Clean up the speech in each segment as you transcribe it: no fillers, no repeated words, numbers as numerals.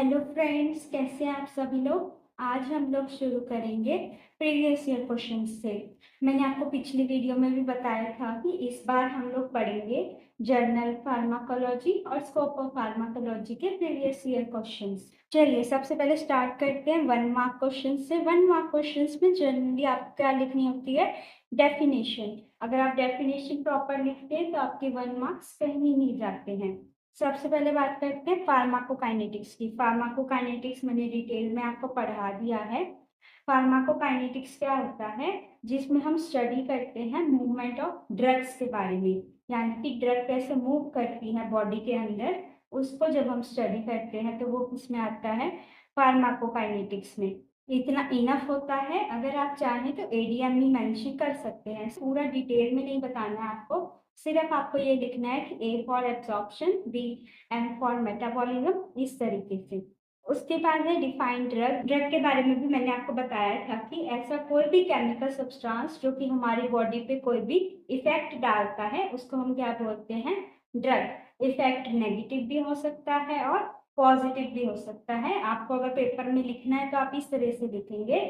Hello friends, कैसे हैं आप सभी लोग। आज हम लोग शुरू करेंगे प्रीवियस ईयर क्वेश्चन से। मैंने आपको पिछली वीडियो में भी बताया था कि इस बार हम लोग पढ़ेंगे जर्नल फार्माकोलॉजी और स्कोप ऑफ फार्माकोलॉजी के प्रीवियस ईयर क्वेश्चंस। चलिए सबसे पहले स्टार्ट करते हैं 1 मार्क क्वेश्चन से। 1 मार्क क्वेश्चन में जनरली आपको क्या लिखनी होती है, डेफिनेशन। अगर आप डेफिनेशन प्रॉपर लिखते हैं तो आपके 1 मार्क्स कहीं नहीं जाते हैं। सबसे पहले बात करते हैं फार्माकोकाइनेटिक्स की। फार्माकोकाइनेटिक्स मैंने डिटेल में आपको पढ़ा दिया है। फार्माकोकाइनेटिक्स क्या होता है, जिसमें हम स्टडी करते हैं मूवमेंट ऑफ ड्रग्स के बारे में, यानी कि ड्रग कैसे मूव करती है बॉडी के अंदर, उसको जब हम स्टडी करते हैं तो वो किसमें आता है, फार्माकोकाइनेटिक्स में। इतना इनफ होता है। अगर आप चाहें तो एडीएम ही मेंशन कर सकते हैं, पूरा डिटेल में नहीं बताना है आपको। सिर्फ आपको ये लिखना है कि A for absorption, B M for metabolism, इस तरीके से। उसके बाद है डिफाइंड ड्रग। ड्रग के बारे में भी मैंने आपको बताया था कि ऐसा कोई भी केमिकल सब्सटेंस जो कि हमारी बॉडी पे कोई भी इफेक्ट डालता है उसको हम क्या बोलते हैं, ड्रग। इफेक्ट नेगेटिव भी हो सकता है और पॉजिटिव भी हो सकता है। आपको अगर पेपर में लिखना है तो आप इस तरह से लिखेंगे,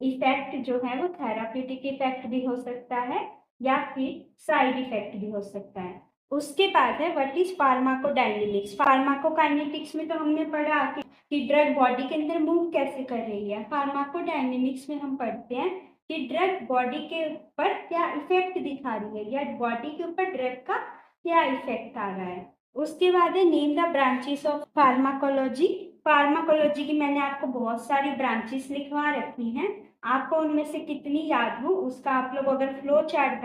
इफेक्ट जो है वो थेराप्यूटिक इफेक्ट भी हो सकता है या फिर साइड इफेक्ट भी हो सकता है। उसके बाद है व्हाट इज फार्माकोडायनेमिक्स। फार्माकोकाइनेटिक्स में तो हमने पढ़ा कि ड्रग बॉडी के अंदर मूव कैसे कर रही है। फार्माकोडायनेमिक्स में हम पढ़ते हैं कि ड्रग बॉडी के ऊपर क्या इफेक्ट दिखा रही है या बॉडी के ऊपर ड्रग का क्या इफेक्ट आ रहा है। उसके बाद है name the branches of pharmacology. Pharmacology की मैंने आपको बहुत सारी ब्रांचेस लिखवा रखी हैं। आपको उनमें से कितनी याद हो उसका आप लोग अगर फ्लो चार्ट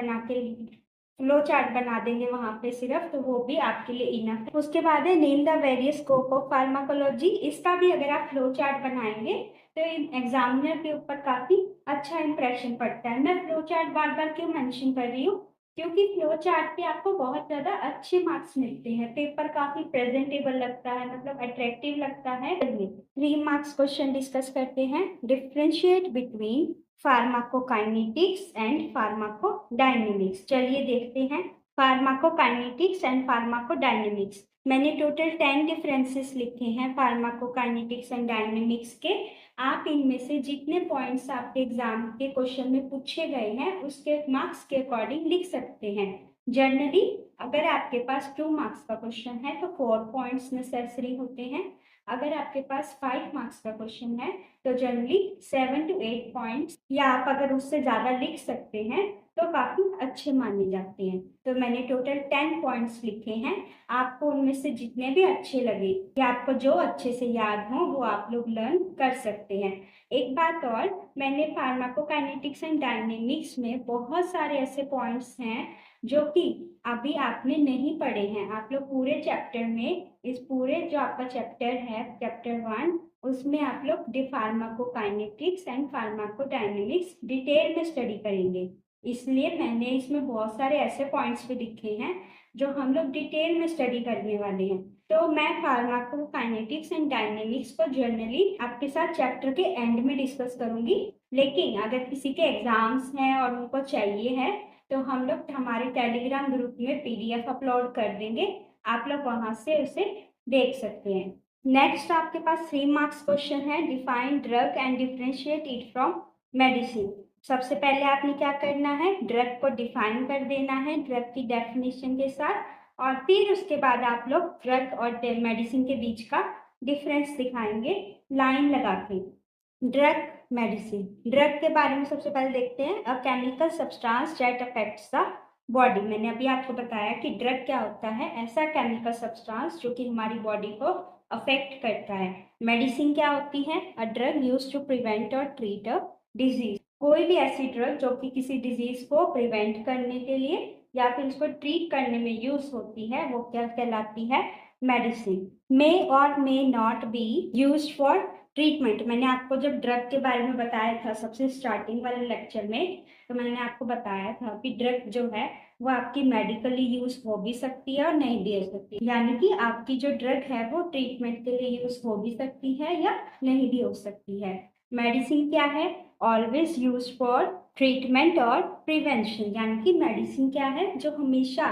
बना देंगे वहां पे सिर्फ, तो वो भी आपके लिए इनफ है। उसके बाद है name the various scope of pharmacology. इसका भी अगर आप फ्लो चार्ट बनाएंगे तो एग्जामिनर के ऊपर काफी अच्छा इंप्रेशन पड़ता है। मैं फ्लो चार्ट बार बार क्यों मेंशन कर रही हूँ, क्योंकि फ्लो चार्ट पे आपको बहुत ज्यादा अच्छे मार्क्स मिलते हैं। पेपर काफी प्रेजेंटेबल लगता है, मतलब अट्रैक्टिव लगता है। 3 मार्क्स क्वेश्चन डिस्कस करते हैं। Differentiate between pharmacokinetics and pharmacodynamics. चलिए देखते हैं फार्माकोकाइनेटिक्स एंड फार्माकोडायनेमिक्स। मैंने टोटल 10 डिफरेंसेस लिखे हैं फार्माकोकाइनेटिक्स एंड डायनेमिक्स के। आप इनमें से जितने पॉइंट्स आपके एग्जाम के क्वेश्चन में पूछे गए हैं उसके मार्क्स के अकॉर्डिंग लिख सकते हैं। जनरली अगर आपके पास 2 मार्क्स का क्वेश्चन है तो 4 पॉइंट्स नेसेसरी होते हैं। अगर आपके पास 5 मार्क्स का क्वेश्चन है तो जनरली 7 to 8 पॉइंट्स, या आप अगर उससे ज्यादा लिख सकते हैं तो काफी अच्छे माने जाते हैं। तो मैंने टोटल 10 पॉइंट्स लिखे हैं। आपको उनमें से जितने भी अच्छे लगे या आपको जो अच्छे से याद हो वो आप लोग लर्न कर सकते हैं। एक बात और, मैंने फार्माकोकाइनेटिक्स एंड डायनेमिक्स में बहुत सारे ऐसे पॉइंट्स हैं जो कि अभी आपने नहीं पढ़े हैं। आप लोग पूरे चैप्टर में, इस पूरे जो आपका चैप्टर है चैप्टर 1, उसमें आप लोग फार्माकोकाइनेटिक्स एंड फार्माकोडायनेमिक्स डिटेल में स्टडी करेंगे। इसलिए मैंने इसमें बहुत सारे ऐसे पॉइंट्स भी लिखे हैं जो हम लोग डिटेल में स्टडी करने वाले हैं। तो मैं फार्माकोकाइनेटिक्स एंड डायनेमिक्स को जनरली आपके साथ चैप्टर के एंड में डिस्कस करूंगी, लेकिन अगर किसी के एग्जाम्स हैं और उनको चाहिए है तो हम लोग हमारे टेलीग्राम ग्रुप में पीडीएफ अपलोड कर देंगे, आप लोग वहां से उसे देख सकते हैं। नेक्स्ट आपके पास 3 मार्क्स क्वेश्चन है, define drug and differentiate it from medicine. सबसे पहले आपने क्या करना है, ड्रग को डिफाइन कर देना है ड्रग की डेफिनेशन के साथ, और फिर उसके बाद आप लोग ड्रग और मेडिसिन के बीच का डिफरेंस दिखाएंगे लाइन लगा के। ड्रग मेडिसिन, ड्रग के बारे में सबसे पहले देखते हैं। A chemical substance that affects the body. मैंने अभी आपको बताया कि ड्रग क्या होता है, ऐसा केमिकल सब्सटेंस जो कि हमारी बॉडी को अफेक्ट करता है। मेडिसिन क्या होती है, a drug used to prevent और ट्रीट अ डिजीज। कोई भी ऐसी ड्रग जो कि किसी डिजीज को प्रिवेंट करने के लिए या फिर उसको ट्रीट करने में यूज होती है वो क्या कहलाती है, मेडिसिन। मे और may not be use for treatment. मैंने आपको जब ड्रग के बारे में बताया था सबसे स्टार्टिंग वाले लेक्चर में, तो मैंने आपको बताया था कि ड्रग जो है वो आपकी मेडिकली यूज हो भी सकती है और नहीं भी हो सकती, यानी कि आपकी जो ड्रग है वो ट्रीटमेंट के लिए यूज हो भी सकती है या नहीं भी हो सकती है। मेडिसिन क्या है, ऑलवेज यूज फॉर ट्रीटमेंट और प्रिवेंशन, यानी कि मेडिसिन क्या है जो हमेशा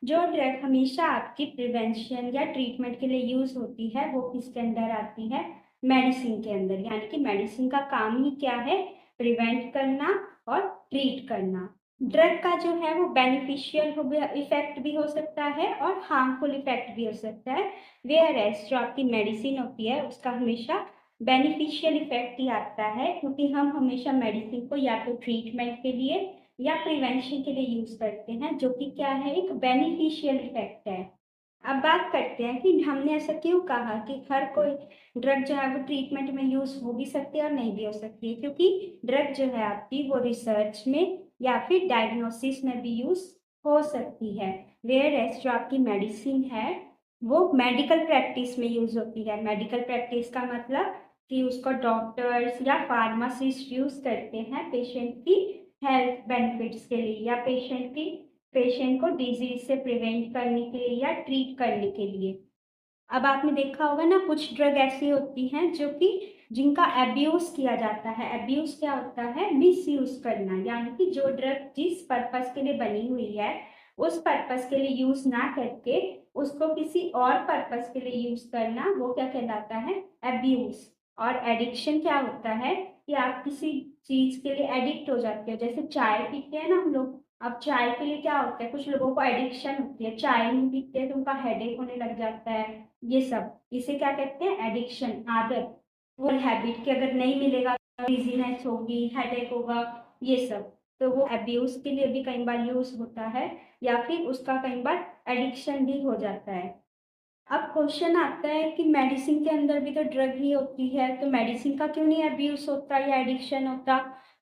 जो ड्रग हमेशा आपकी प्रिवेंशन या ट्रीटमेंट के लिए यूज होती है वो किसके अंदर आती है? मेडिसिन के अंदर। यानी कि मेडिसिन का काम ही क्या है? प्रिवेंट करना और ट्रीट करना। ड्रग का जो है वो बेनिफिशियल इफेक्ट भी हो सकता है और हार्मफुल इफेक्ट भी हो सकता है। वेयर एज जो आपकी मेडिसिन होती है उसका हमेशा बेनिफिशियल इफेक्ट ही आता है, क्योंकि हम हमेशा मेडिसिन को या तो ट्रीटमेंट के लिए या प्रिवेंशन के लिए यूज करते हैं, जो कि क्या है? एक बेनिफिशियल इफेक्ट है। अब बात करते हैं कि हमने ऐसा क्यों कहा कि हर कोई ड्रग जो है वो ट्रीटमेंट में यूज हो भी सकती है और नहीं भी हो सकती है, क्योंकि ड्रग जो है आपकी वो रिसर्च में या फिर डायग्नोसिस में भी यूज हो सकती है। वेयर एज जो आपकी मेडिसिन है वो मेडिकल प्रैक्टिस में यूज होती है। मेडिकल प्रैक्टिस का मतलब कि उसको डॉक्टर्स या फार्मासिस्ट यूज करते हैं पेशेंट की हेल्थ बेनिफिट्स के लिए, या पेशेंट को डिजीज से प्रिवेंट करने के लिए या ट्रीट करने के लिए। अब आपने देखा होगा ना, कुछ ड्रग ऐसी होती हैं जो कि जिनका एब्यूज किया जाता है। एब्यूज क्या होता है? मिस यूज करना। यानी कि जो ड्रग जिस पर्पस के लिए बनी हुई है उस पर्पस के लिए यूज ना करके उसको किसी और पर्पस के लिए यूज करना, वो क्या कहलाता है? एब्यूज। और एडिक्शन क्या होता है कि आप किसी चीज के लिए एडिक्ट हो जाते हो। जैसे चाय पीते हैं ना हम लोग, अब चाय के लिए क्या होता है? कुछ लोगों को एडिक्शन होती है, चाय नहीं पीते तो उनका हेडेक होने लग जाता है। ये सब इसे क्या कहते हैं? एडिक्शन, आदत। वो हैबिट कि अगर नहीं मिलेगा डिजीनेस होगी, हेडेक होगा, ये सब। तो वो अब्यूज के लिए भी कई बार यूज होता है, या फिर उसका कई बार एडिक्शन भी हो जाता है। अब क्वेश्चन आता है कि मेडिसिन के अंदर भी तो ड्रग ही होती है, तो मेडिसिन का क्यों नहीं अब्यूज होता या एडिक्शन होता?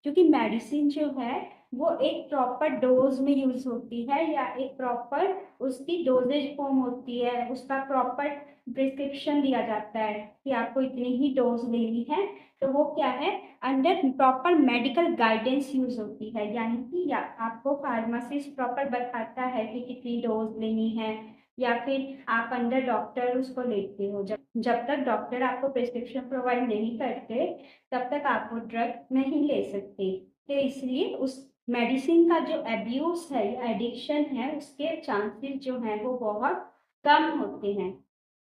क्योंकि मेडिसिन जो है वो एक प्रॉपर डोज में यूज होती है, या एक प्रॉपर उसकी डोजेज फॉर्म होती है, उसका प्रॉपर प्रिस्क्रिप्शन दिया जाता है कि आपको इतनी ही डोज लेनी है। तो वो क्या है? Under proper medical guidance use होती है। यानी कि या आपको फार्मासिस्ट प्रॉपर बताता है कि कितनी डोज लेनी है, या फिर आप अंडर डॉक्टर उसको लेते हो। जब जब तक डॉक्टर आपको प्रिस्क्रिप्शन प्रोवाइड नहीं करते तब तक आप वो ड्रग नहीं ले सकते। तो इसलिए उस मेडिसिन का जो एब्यूज है या एडिक्शन है उसके चांसेस जो हैं वो बहुत कम होते हैं।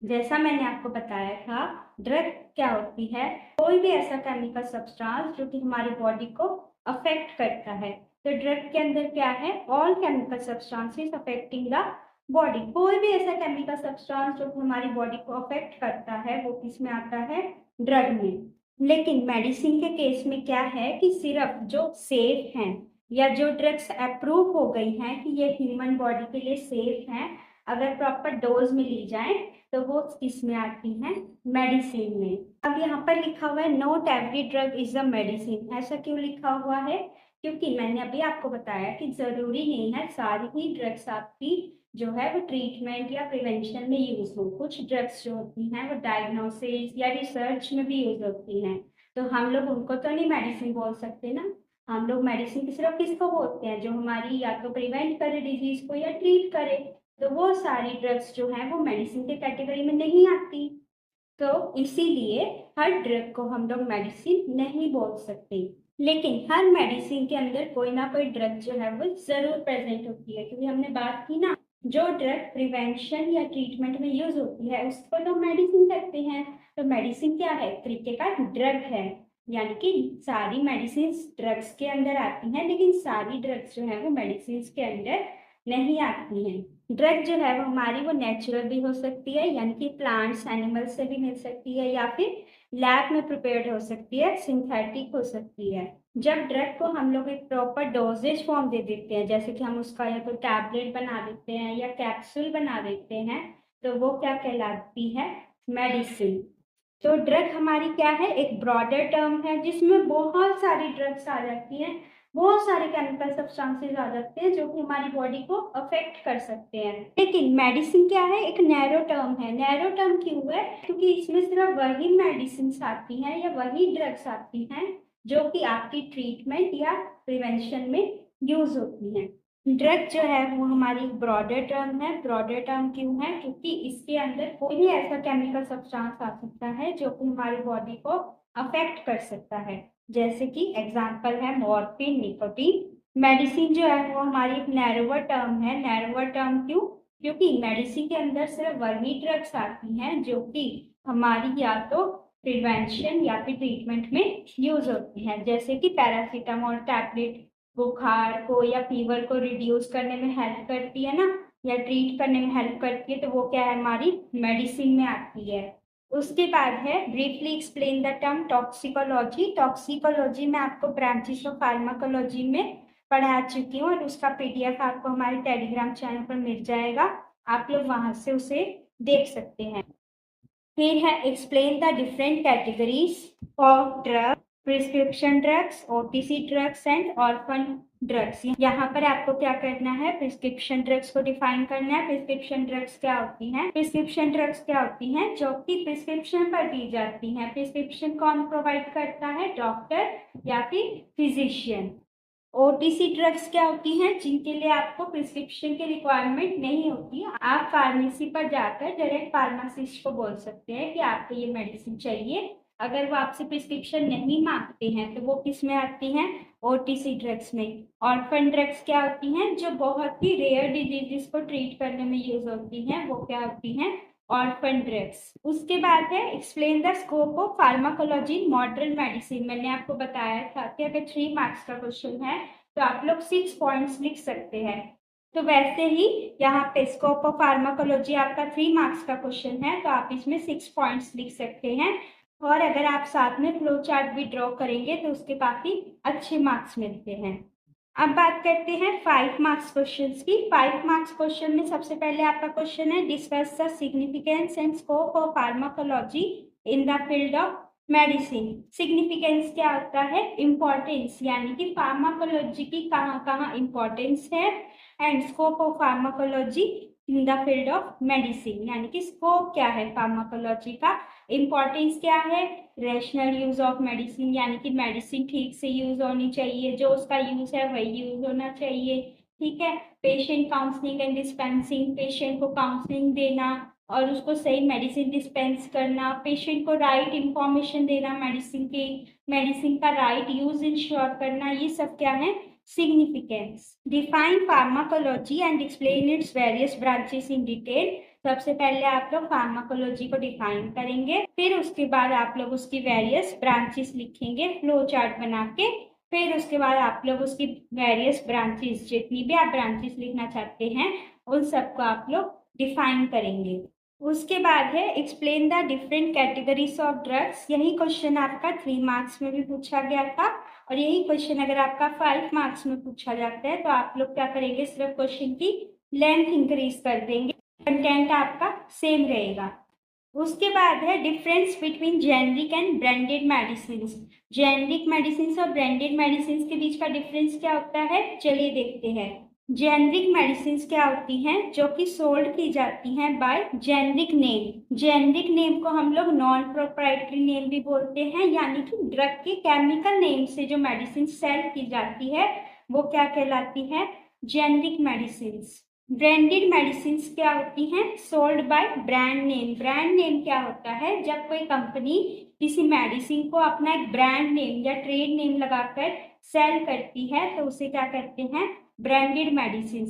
जैसा मैंने आपको बताया था, ड्रग क्या होती है? कोई भी ऐसा केमिकल सब्सटेंस जो कि हमारी बॉडी को अफेक्ट करता है। तो ड्रग के अंदर क्या है? All chemical substances affecting the body. कोई भी ऐसा केमिकल सब्सटेंस जो हमारी बॉडी को अफेक्ट करता है वो किसमें आता है? ड्रग में। लेकिन मेडिसिन के केस में क्या है कि सिर्फ जो सेफ हैं या जो ड्रग्स अप्रूव हो गई हैं कि ये ह्यूमन बॉडी के लिए सेफ हैं, अगर प्रॉपर डोज में ली जाए तो वो किसमें आती हैं? मेडिसिन में। अब यहाँ पर लिखा हुआ है not every drug is a medicine. ऐसा क्यों लिखा हुआ है? क्योंकि मैंने अभी आपको बताया कि जरूरी नहीं है सारी ही ड्रग्स आपकी जो है वो ट्रीटमेंट या प्रिवेंशन में यूज हो। कुछ ड्रग्स जो होती हैं वो डायग्नोसिस या रिसर्च में भी यूज होती हैं, तो हम लोग उनको तो नहीं मेडिसिन बोल सकते ना। हम लोग मेडिसिन सिर्फ किसको बोलते हैं? जो हमारी या तो प्रिवेंट करे डिजीज को या ट्रीट करे। तो वो सारी ड्रग्स जो हैं वो मेडिसिन के कैटेगरी में नहीं आती। तो इसीलिए हर ड्रग को हम लोग मेडिसिन नहीं बोल सकते। लेकिन हर मेडिसिन के अंदर कोई ना कोई ड्रग जो है वो जरूर प्रेजेंट होती है, क्योंकि हमने बात की ना, जो ड्रग प्रिवेंशन या ट्रीटमेंट में यूज होती है उसको तो मेडिसिन कहते हैं। तो मेडिसिन क्या है? एक तरीके का ड्रग है। यानी कि सारी मेडिसिन ड्रग्स के अंदर आती हैं, लेकिन सारी ड्रग्स जो है वो मेडिसिन के अंदर नहीं आती हैं। ड्रग जो है वो हमारी वो नेचुरल भी हो सकती है, यानी कि प्लांट्स एनिमल से भी मिल सकती है, या फिर लैब में प्रिपेयर्ड हो सकती है, सिंथेटिक हो सकती है। जब ड्रग को हम लोग एक प्रॉपर डोजेज फॉर्म दे देते हैं, जैसे कि हम उसका या तो टैबलेट बना देते हैं या कैप्सूल बना देते हैं, तो वो क्या कहलाती है? मेडिसिन। तो ड्रग हमारी क्या है? एक ब्रॉडर टर्म है जिसमें बहुत सारी ड्रग्स आ जाती हैं, बहुत सारे केमिकल सब्सटेंसेस आ जाते हैं जो कि हमारी बॉडी को अफेक्ट कर सकते हैं। लेकिन मेडिसिन क्या है? एक नैरो टर्म है। नैरो टर्म क्यों है? क्योंकि इसमें सिर्फ वही मेडिसिन आती हैं या वही ड्रग्स आती हैं जो कि आपकी ट्रीटमेंट या प्रिवेंशन में यूज होती हैं। ड्रग जो है वो हमारी ब्रॉडर टर्म है। ब्रॉडर टर्म क्यों है? क्योंकि इसके अंदर कोई भी ऐसा केमिकल सब्सटेंस आ सकता है जो कि हमारी बॉडी को अफेक्ट कर सकता है। जैसे कि एग्जाम्पल है मॉर्फिन, निकोटीन। मेडिसिन जो है वो हमारी एक नैरोवर टर्म है। नैरोवर टर्म क्यों? क्योंकि मेडिसिन के अंदर सिर्फ वही ड्रग्स आती हैं जो कि हमारी या तो प्रिवेंशन या फिर ट्रीटमेंट में यूज होती हैं, जैसे कि पैरासीटामोल टैबलेट बुखार को या फीवर को रिड्यूस करने में हेल्प करती है ना, या ट्रीट करने में हेल्प करती है, तो वो क्या है, हमारी मेडिसिन में आती है। उसके बाद है briefly explain the term toxicology. Toxicology में आपको ब्रांचेस ऑफ फार्माकोलॉजी में पढ़ा चुकी हूँ और उसका पीडीएफ आपको हमारे टेलीग्राम चैनल पर मिल जाएगा, आप लोग वहां से उसे देख सकते हैं। फिर है explain the different categories of drug, prescription drugs, OTC drugs and orphan drugs. यहाँ पर आपको क्या करना है, प्रिस्क्रिप्शन ड्रग्स को डिफाइन करना है। प्रिस्क्रिप्शन ड्रग्स क्या होती हैं? प्रिस्क्रिप्शन ड्रग्स क्या होती हैं? जो कि प्रिस्क्रिप्शन पर दी जाती हैं। प्रिस्क्रिप्शन कौन प्रोवाइड करता है? डॉक्टर या फिर फिजिशियन। ओटीसी ड्रग्स क्या होती हैं? जिनके लिए आपको प्रिस्क्रिप्शन की रिक्वायरमेंट नहीं होती, आप फार्मेसी पर जाकर डायरेक्ट फार्मासिस्ट को बोल सकते हैं कि आपको ये मेडिसिन चाहिए। अगर वो आपसे प्रिस्क्रिप्शन नहीं मांगते हैं तो वो किस में आती हैं? ओटीसी ड्रग्स में। ऑर्फन ड्रग्स क्या होती हैं? जो बहुत ही रेयर डिजीजेस को ट्रीट करने में यूज होती हैं, वो क्या होती हैं? Orphan drugs. उसके बाद है explain the scope of pharmacology in modern medicine. मैंने आपको बताया था कि अगर 3 मार्क्स का क्वेश्चन है तो आप लोग 6 पॉइंट्स लिख सकते हैं। तो वैसे ही यहाँ पे स्कोप ऑफ फार्माकोलॉजी आपका 3 मार्क्स का क्वेश्चन है, तो आप इसमें 6 पॉइंट्स लिख सकते हैं। और अगर आप साथ में फ्लो चार्ट भी ड्रॉ करेंगे तो उसके काफी अच्छे मार्क्स मिलते हैं। अब बात करते हैं 5 मार्क्स क्वेश्चंस की। 5 मार्क्स क्वेश्चन में सबसे पहले आपका क्वेश्चन है discuss the significance and scope of pharmacology in the field of medicine. Significance क्या होता है? इंपॉर्टेंस, यानी कि फार्माकोलॉजी की कहाँ कहाँ इंपॉर्टेंस है। And scope of pharmacology in the field of medicine, यानी कि स्कोप क्या है फार्माकोलॉजी का, इंपॉर्टेंस क्या है, रैशनल यूज ऑफ मेडिसिन, यानी कि मेडिसिन ठीक से यूज होनी चाहिए, जो उसका यूज है वही यूज होना चाहिए। ठीक है। Patient counselling and dispensing, patient को काउंसलिंग देना और उसको सही मेडिसिन डिस्पेंस करना, पेशेंट को राइट इंफॉर्मेशन देना मेडिसिन की, मेडिसिन का राइट यूज इंश्योर करना, ये सब क्या है? Significance. Define pharmacology and explain its various branches in detail. सबसे पहले आप लोग फार्माकोलॉजी को डिफाइन करेंगे, फिर उसके बाद आप लोग उसकी वेरियस ब्रांचेस लिखेंगे फ्लो चार्ट बना के। फिर उसके बाद आप लोग उसकी वेरियस ब्रांचेस, जितनी भी आप ब्रांचेस लिखना चाहते हैं, उन सबको आप लोग डिफाइन करेंगे। उसके बाद है explain the different categories of drugs. यही क्वेश्चन आपका 3 मार्क्स में भी पूछा गया था और यही क्वेश्चन अगर आपका 5 मार्क्स में पूछा जाता है तो आप लोग क्या करेंगे, सिर्फ क्वेश्चन की लेंथ इंक्रीज कर देंगे, कंटेंट आपका सेम रहेगा। उसके बाद है difference between generic and branded medicine. Generic medicine और ब्रांडेड मेडिसिन के बीच का डिफरेंस क्या होता है, चलिए देखते हैं। जेनरिक मेडिसिन क्या होती हैं? जो कि सोल्ड की जाती हैं by generic name. Generic name को हम लोग नॉन प्रोप्राइटरी नेम भी बोलते हैं, यानी कि ड्रग के केमिकल नेम से जो मेडिसिन सेल की जाती है वो क्या कहलाती है? Generic medicine. ब्रांडेड मेडिसिन क्या होती हैं? Sold by brand name. Brand name क्या होता है? जब कोई कंपनी किसी मेडिसिन को अपना एक ब्रांड नेम या ट्रेड नेम लगाकर सेल करती है तो उसे क्या कहते हैं? Branded medicine.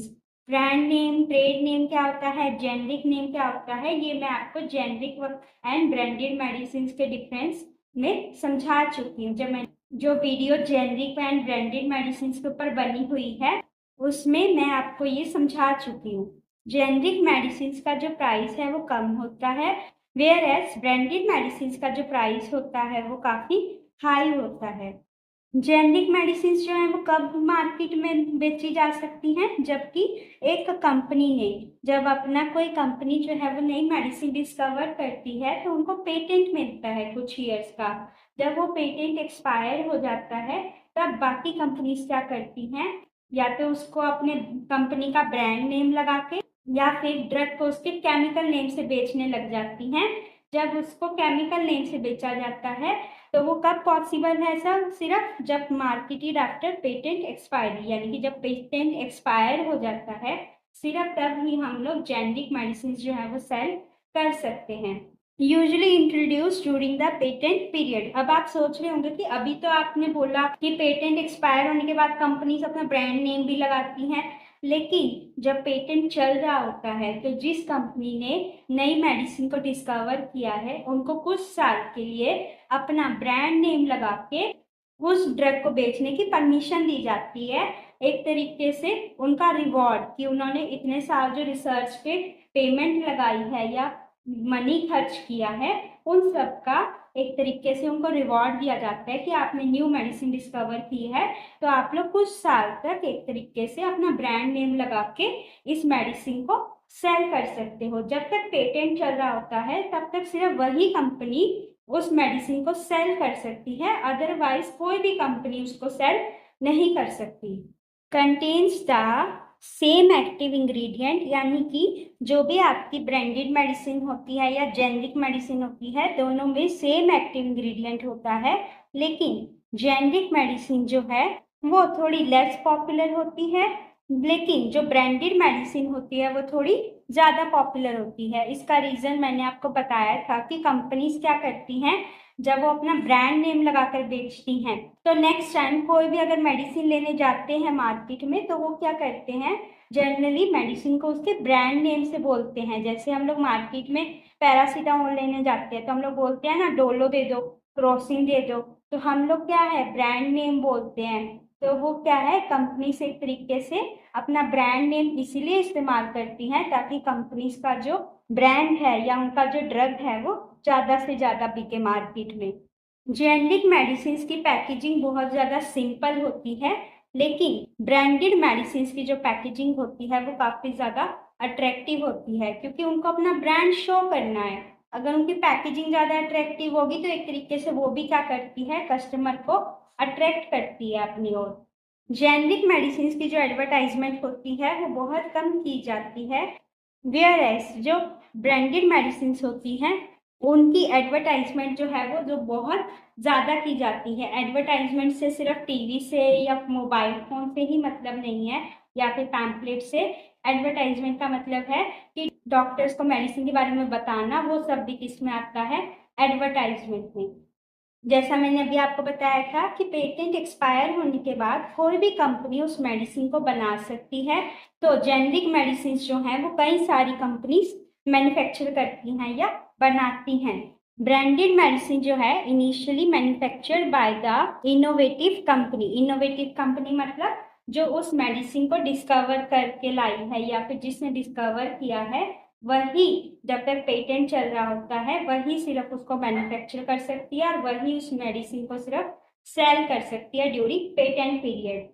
Brand name, trade name क्या होता है, जेनरिक नेम क्या होता है, ये मैं आपको जेनरिक एंड ब्रांडेड मेडिसिन के डिफरेंस में समझा चुकी हूँ। जब मैं जो video generic and branded medicine के ऊपर बनी हुई है उसमें मैं आपको ये समझा चुकी हूँ। जेनरिक मेडिसिन का जो प्राइस है वो कम होता है, वेयर एज ब्रांडेड मेडिसिन का जो प्राइस होता है वो काफी हाई होता है। जेनरिक मेडिसिन जो है वो कब मार्केट में बेची जा सकती हैं? जबकि एक कंपनी ने जब अपना कोई कंपनी जो है वो नई मेडिसिन डिस्कवर करती है तो उनको पेटेंट मिलता है कुछ ईयर्स का। जब वो पेटेंट एक्सपायर हो जाता है तब बाकी कंपनीज क्या करती हैं, या तो उसको अपने कंपनी का ब्रांड नेम लगा के या फिर ड्रग को उसके केमिकल नेम से बेचने लग जाती हैं। जब उसको केमिकल नेम से बेचा जाता है तो वो कब पॉसिबल है सर? सिर्फ जब मार्केटेड आफ्टर पेटेंट एक्सपायरी, यानी कि जब पेटेंट एक्सपायर हो जाता है सिर्फ तब ही हम लोग जेनरिक मेडिसिन जो है वो सेल कर सकते हैं। Usually introduce during the patent period. अब आप सोच रहे होंगे कि अभी तो आपने बोला कि पेटेंट एक्सपायर होने के बाद कंपनीज अपना ब्रांड नेम भी लगाती हैं, लेकिन जब पेटेंट चल रहा होता है तो जिस कंपनी ने नई मेडिसिन को डिस्कवर किया है उनको कुछ साल के लिए अपना ब्रांड नेम लगा के उस ड्रग को बेचने की परमिशन दी जाती है। एक तरीके से उनका रिवॉर्ड कि उन्होंने इतने साल जो रिसर्च पे पेमेंट लगाई है या मनी खर्च किया है उन सब का एक तरीके से उनको रिवॉर्ड दिया जाता है कि आपने न्यू मेडिसिन डिस्कवर की है तो आप लोग कुछ साल तक एक तरीके से अपना ब्रांड नेम लगा के इस मेडिसिन को सेल कर सकते हो। जब तक पेटेंट चल रहा होता है तब तक सिर्फ वही कंपनी उस मेडिसिन को सेल कर सकती है, अदरवाइज कोई भी कंपनी उसको सेल नहीं कर सकती। Contains the same active ingredient, यानी कि जो भी आपकी ब्रांडेड मेडिसिन होती है या जेनरिक मेडिसिन होती है दोनों में सेम एक्टिव इंग्रेडिएंट होता है, लेकिन जेनरिक मेडिसिन जो है वो थोड़ी लेस पॉपुलर होती है, लेकिन जो ब्रांडेड मेडिसिन होती है वो थोड़ी ज़्यादा पॉपुलर होती है। इसका रीज़न मैंने आपको बताया था कि कंपनीज क्या करती हैं, जब वो अपना ब्रांड नेम लगाकर बेचती हैं तो नेक्स्ट टाइम कोई भी अगर मेडिसिन लेने जाते हैं मार्केट में तो वो क्या करते हैं, जनरली मेडिसिन को उसके ब्रांड नेम से बोलते हैं। जैसे हम लोग मार्केट में पैरासीटामोल लेने जाते हैं तो हम लोग बोलते हैं ना डोलो दे दो, क्रोसिन दे दो, तो हम लोग क्या है ब्रांड नेम बोलते हैं। तो वो क्या है कंपनी से एक तरीके से अपना ब्रांड नेम इसीलिए इस्तेमाल करती हैं ताकि कंपनीज का जो ब्रांड है या उनका जो ड्रग है वो ज़्यादा से ज़्यादा बिके मार्केट में। जेनरिक मेडिसिन की पैकेजिंग बहुत ज़्यादा सिंपल होती है, लेकिन ब्रांडेड मेडिसिन की जो पैकेजिंग होती है वो काफ़ी ज़्यादा अट्रैक्टिव होती है क्योंकि उनको अपना ब्रांड शो करना है। अगर उनकी पैकेजिंग ज़्यादा अट्रैक्टिव होगी तो एक तरीके से वो भी क्या करती है कस्टमर को अट्रैक्ट करती है अपनी ओर। जेनरिक मेडिसिन की जो एडवर्टाइजमेंट होती है वो बहुत कम की जाती है, वेयर एज जो ब्रांडेड मेडिसिन होती हैं उनकी एडवर्टाइजमेंट जो है वो जो बहुत ज़्यादा की जाती है। एडवर्टाइजमेंट से सिर्फ टीवी से या मोबाइल फ़ोन से ही मतलब नहीं है या फिर पैम्पलेट से। एडवर्टाइजमेंट का मतलब है कि डॉक्टर्स को मेडिसिन के बारे में बताना, वो सब भी किस में आता है एडवर्टाइजमेंट में। जैसा मैंने अभी आपको बताया था कि पेटेंट एक्सपायर होने के बाद कोई भी कंपनी उस मेडिसिन को बना सकती है, तो जेनरिक मेडिसिन जो हैं वो कई सारी कंपनीज मैन्युफैक्चर करती हैं या बनाती हैं। ब्रांडेड मेडिसिन जो है initially manufactured by the innovative company. Innovative company मतलब जो उस मेडिसिन को डिस्कवर करके लाई है या फिर जिसने डिस्कवर किया है वही जब तक पेटेंट चल रहा होता है वही सिर्फ उसको मैन्युफैक्चर कर सकती है और वही उस मेडिसिन को सिर्फ सेल कर सकती है during patent period.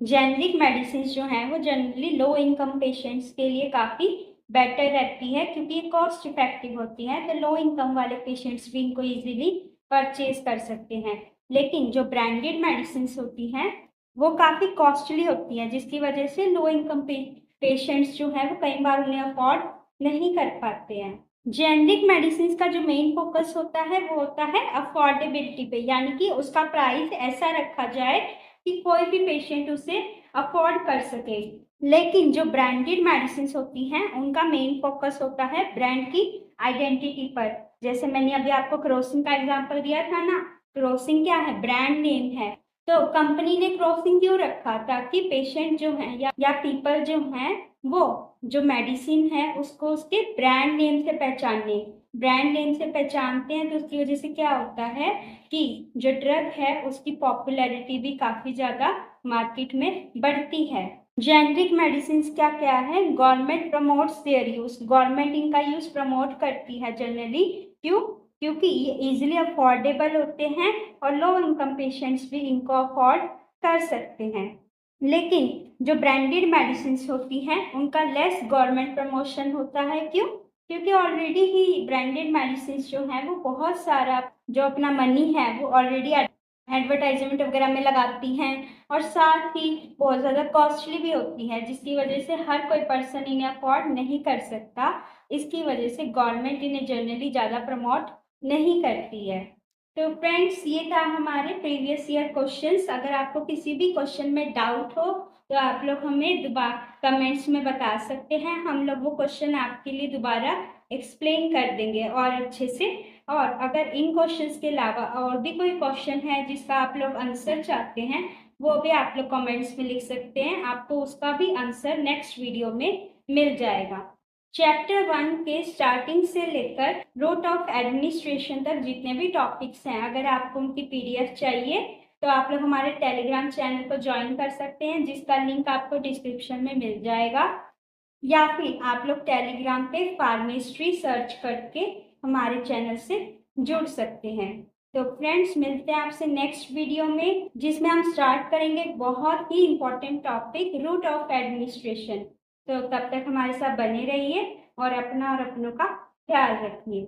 Generic medicine जो हैं वो जनरली लो इनकम पेशेंट्स के लिए काफ़ी बेटर रहती है क्योंकि ये कॉस्ट इफेक्टिव होती है, तो लो इनकम वाले पेशेंट्स भी इनको इजीली परचेज कर सकते हैं। लेकिन जो ब्रांडेड मेडिसिन होती हैं वो काफ़ी कॉस्टली होती हैं जिसकी वजह से लो इनकम पेशेंट्स जो है वो कई बार उन्हें अफोर्ड नहीं कर पाते हैं। जेनरिक मेडिसिन का जो मेन फोकस होता है वो होता है अफोर्डेबिलिटी पे, यानी कि उसका प्राइस ऐसा रखा जाए कि कोई भी पेशेंट उसे अफोर्ड कर सके। लेकिन जो ब्रांडेड मेडिसिन होती हैं उनका मेन फोकस होता है ब्रांड की आइडेंटिटी पर। जैसे मैंने अभी आपको क्रोसिन का एग्जांपल दिया था ना, क्रोसिन क्या है ब्रांड नेम है, तो कंपनी ने क्रोसिन क्यों रखा ताकि पेशेंट जो हैं या पीपल जो हैं वो जो मेडिसिन है उसको उसके ब्रांड नेम से पहचाने। ब्रांड नेम से पहचानते हैं तो उसकी वजह से क्या होता है कि जो ड्रग है उसकी पॉपुलैरिटी भी काफ़ी ज़्यादा मार्केट में बढ़ती है। जेनरिक मेडिसिन क्या क्या है, government promotes their use, government इनका यूज प्रमोट करती है जनरली। क्यों? क्योंकि ये इजीली अफोर्डेबल होते हैं और लो इनकम पेशेंट्स भी इनको अफोर्ड कर सकते हैं। लेकिन जो ब्रांडेड मेडिसिन होती हैं उनका लेस गवर्नमेंट प्रमोशन होता है। क्यों? क्योंकि ऑलरेडी ही ब्रांडेड मेडिसिन जो हैं वो बहुत सारा जो अपना मनी है वो ऑलरेडी एडवर्टाइजमेंट वगैरह में लगाती हैं और साथ ही बहुत ज़्यादा कॉस्टली भी होती है जिसकी वजह से हर कोई पर्सन इन्हें अफोर्ड नहीं कर सकता। इसकी वजह से गवर्नमेंट इन्हें जनरली ज़्यादा प्रमोट नहीं करती है। तो फ्रेंड्स ये था हमारे प्रीवियस ईयर क्वेश्चंस। अगर आपको किसी भी क्वेश्चन में डाउट हो तो आप लोग हमें दोबारा कमेंट्स में बता सकते हैं, हम लोग वो क्वेश्चन आपके लिए दोबारा एक्सप्लेन कर देंगे और अच्छे से। और अगर इन क्वेश्चंस के अलावा और भी कोई क्वेश्चन है जिसका आप लोग आंसर चाहते हैं वो भी आप लोग कमेंट्स में लिख सकते हैं, आपको उसका भी आंसर नेक्स्ट वीडियो में मिल जाएगा। चैप्टर 1 के स्टार्टिंग से लेकर रूट ऑफ एडमिनिस्ट्रेशन तक जितने भी टॉपिक्स हैं, अगर आपको उनकी पीडीएफ चाहिए तो आप लोग हमारे टेलीग्राम चैनल को ज्वाइन कर सकते हैं, जिसका लिंक आपको डिस्क्रिप्शन में मिल जाएगा, या फिर आप लोग टेलीग्राम पे फार्मेस्ट्री सर्च करके हमारे चैनल से जुड़ सकते हैं। तो फ्रेंड्स, मिलते हैं आपसे नेक्स्ट वीडियो में, जिसमें हम स्टार्ट करेंगे बहुत ही important topic, root of administration. तो तब तक हमारे साथ बने रहिए और अपना और अपनों का ख्याल रखिए।